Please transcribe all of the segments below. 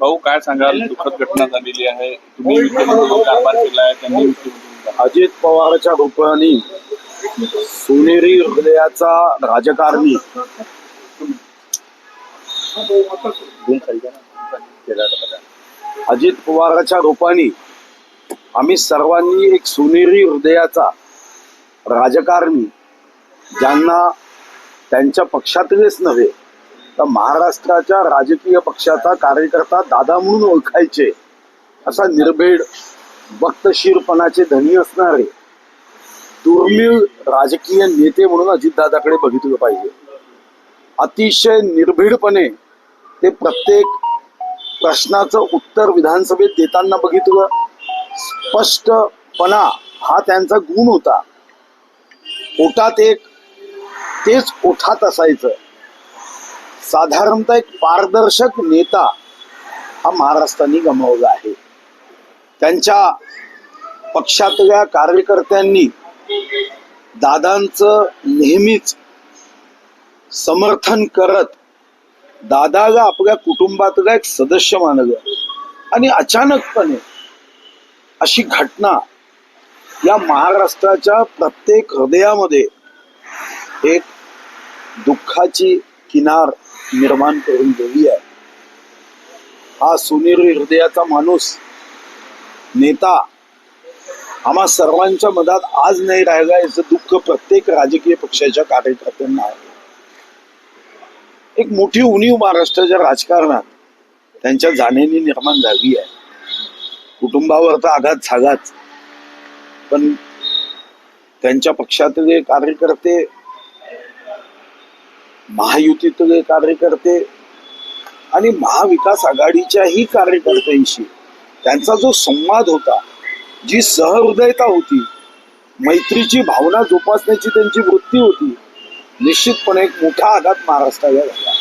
भाऊ काय सांगाल, दुःखद घटना झालेली आहे. तुम्ही मुख्यमंत्री कारभार केलाय, त्यांनी मुख्यमंत्री. अजित पवारच्या रूपाने सोनेरी हृदयाचा राजकारणी अजित पवारच्या रूपाने आम्ही सर्वांनी एक सोनेरी हृदयाचा राजकारणी, ज्यांना त्यांच्या पक्षातलेच नव्हे तर महाराष्ट्राच्या राजकीय पक्षाचा कार्यकर्ता दादा म्हणून ओळखायचे, असा निर्भीड वक्तशीरपणाचे धनी असणारे दुर्मिळ राजकीय नेते म्हणून अजितदादाकडे बघितलं पाहिजे. अतिशय निर्भीडपणे ते प्रत्येक प्रश्नाचं उत्तर विधानसभेत देताना बघितलं. स्पष्टपणा हा त्यांचा गुण होता. ओठात एक तेच ओठात असायचं. साधारणतः एक पारदर्शक नेता हा महाराष्ट्राने गमावला आहे. त्यांच्या पक्षातल्या कार्यकर्त्यांनी दादांचं नेहमीच समर्थन करत दादाला आपल्या कुटुंबातला एक सदस्य मानलं आणि अचानकपणे अशी घटना या महाराष्ट्राच्या प्रत्येक हृदयामध्ये एक दुःखाची किनार निर्माण करून गेली आहे. हा सोनेरी हृदयाचा माणूस, नेता आम्हा सर्वांच्या मधात आज नाही राहिला, याचं दुःख प्रत्येक राजकीय पक्षाच्या कार्यकर्त्यांना आहे. एक मोठी उणीव महाराष्ट्राच्या राजकारणात त्यांच्या जाण्याने निर्माण झाली आहे. कुटुंबावर तर आघात झालाच, पण त्यांच्या पक्षातले कार्यकर्ते, महायुतीतले कार्यकर्ते आणि महाविकास आघाडीच्याही कार्यकर्त्यांशी त्यांचा जो संवाद होता, जी सहृदयता होती, मैत्रीची भावना जोपासण्याची त्यांची वृत्ती होती, निश्चितपणे एक मोठा आघात महाराष्ट्राला झाला.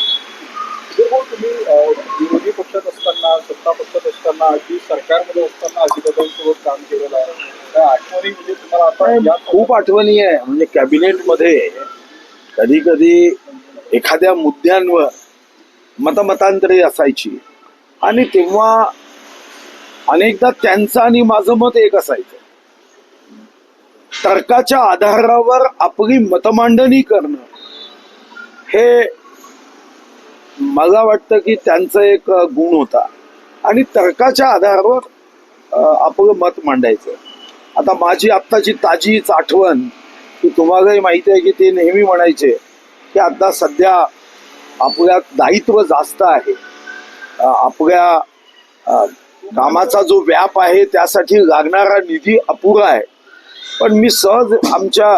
तुम्ही विरोधी पक्षात असताना, सत्ता पक्षात असताना, अगदी सरकारमध्ये असताना अजितदादांसोबत काम केलेलं आहे. त्या आठवणी म्हणजे तुम्हाला आता खूप आठवणी आहे. म्हणजे कॅबिनेटमध्ये कधी कधी एखाद्या मुद्द्यांवर मतमतांतरे असायची आणि तेव्हा अनेकदा त्यांचं आणि माझं मत एक असायचं. तर्काच्या आधारावर आपली मतमांडणी करणं हे मला वाटतं की त्यांचं एक गुण होता आणि तर्काच्या आधारावर आपलं मत मांडायचं. आता माझी आत्ताची ताजीच आठवण की तुम्हालाही माहिती आहे की ते नेहमी म्हणायचे की आता सध्या आपल्यात दायित्व जास्त आहे, आपल्या कामाचा जो व्याप आहे त्यासाठी लागणारा निधी अपुरा आहे. पण मी सहज आमच्या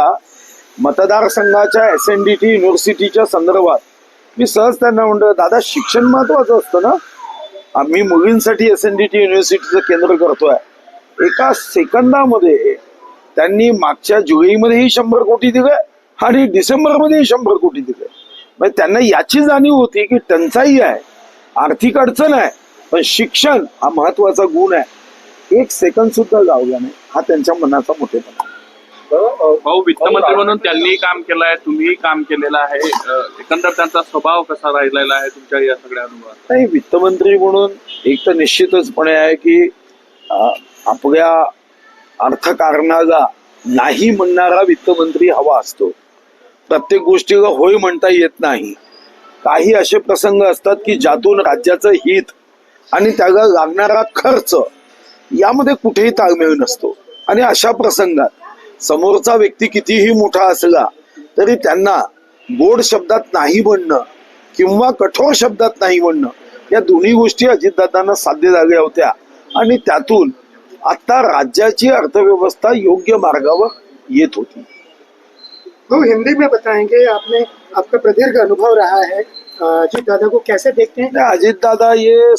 मतदारसंघाच्या SNDT युनिव्हर्सिटीच्या संदर्भात मी सहज त्यांना म्हणतो, दादा शिक्षण महत्वाचं असतं ना, आम्ही मुलींसाठी SNDT युनिव्हर्सिटीचं केंद्र करतोय. एका सेकंदामध्ये त्यांनी मागच्या जुलैमध्येही 100 कोटी दिले आणि डिसेंबरमध्येही 100 कोटी दिले. म्हणजे त्यांना याची जाणीव होती की टंचाई आहे, आर्थिक अडचण आहे, पण शिक्षण हा महत्वाचा गुण आहे. एक सेकंद सुद्धा लावला नाही, हा त्यांच्या मनाचा मोठेपणा. भाऊ वित्तमंत्री म्हणून त्यांनी काम केलंय, तुम्ही काम केलेलं आहे. एकंदर त्यांचा स्वभाव कसा राहिलेला आहे तुमच्या या सगळ्या अनुभवात? नाही, वित्तमंत्री म्हणून एक तर निश्चितचपणे आहे की आपल्या अर्थकारणाला नाही म्हणणारा वित्तमंत्री हवा असतो. प्रत्येक गोष्टीला होय म्हणता येत नाही. काही असे प्रसंग असतात की ज्यातून राज्याचं हित आणि त्याला लागणारा खर्च यामध्ये कुठेही ताळमेळ नसतो. आणि अशा प्रसंगात समोरचा व्यक्ती कितीही मोठा असला तरी त्यांना गोड शब्दात नाही म्हणणं किंवा कठोर शब्दात नाही म्हणणं, या दोन्ही गोष्टी अजितदादांना साध्य झाल्या होत्या आणि त्यातून आता राज्याची अर्थव्यवस्था योग्य मार्गावर येत होती. तो हिंदी में बताएंगे, आपने आपका प्रदीर्घ अनुभव रहा है, अजित दादा को कैसे देखते हैं? अजित दादा ये